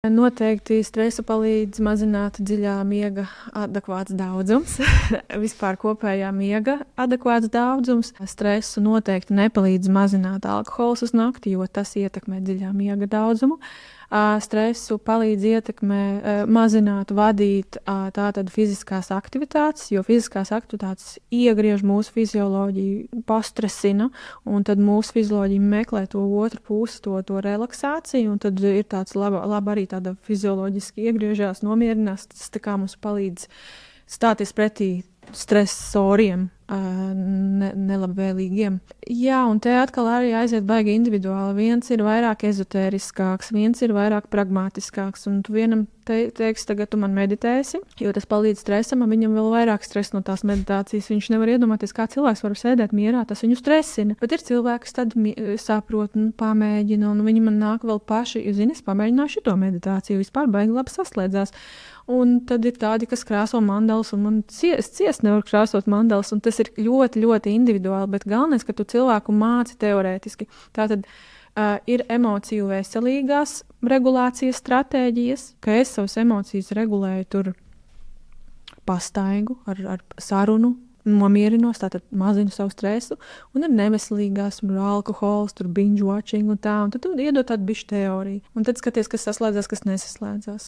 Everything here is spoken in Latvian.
Noteikti stresu palīdz mazināt dziļā miega adekvāts daudzums, vispār kopējā miega adekvāts daudzums. Stresu noteikti nepalīdz mazināt alkohols uz nakti, jo tas ietekmē dziļā miega daudzumu. Stresu palīdz mazināt, vadīt tātad fiziskās aktivitātes, jo fiziskās aktivitātes iegriež mūsu fizioloģiju, pastresina, un tad mūsu fizioloģija meklē to otru pusi, to relaksāciju, un tad ir tāds laba arī tāda fizioloģiski iegriežās, nomierinās, tas tā kā mums palīdz stāties pretī stresoriem, nelabvēlīgiem. Jā, un te atkal arī aiziet baigi individuāli. Viens ir vairāk ezotēriskāks, viens ir vairāk pragmatiskāks, un tu vienam teiks, tagad tu man meditēsi, jo tas palīdz stresam, un viņam vēl vairāk stresa no tās meditācijas. Viņš nevar iedomāties, kā cilvēks var sēdēt mierā, tas viņu stresina. Bet ir cilvēki, kas tad saprot, pamēģina, un viņi man nāk vēl paši, zini, es pamēģināju šito meditāciju, vispār baigi labi saslēdzās. Un tad ir tādi, kas krāso mandalas, un man ciest nevar krāsot mandalas, un tas ir ļoti, ļoti individuāli, bet galvenais, ka tu cilvēku māci teorētiski. Tātad ir emociju veselīgās regulācijas stratēģijas, ka es savas emocijas regulēju tur pastaigu ar sarunu, nomierinos, tātad mazinu savu stresu, un ir neveselīgās, tur alkohols, tur binge watching un tā, un tad tu iedod tādu bišķu teoriju. Un tad skaties, kas saslēdzās, kas nesaslēdzās.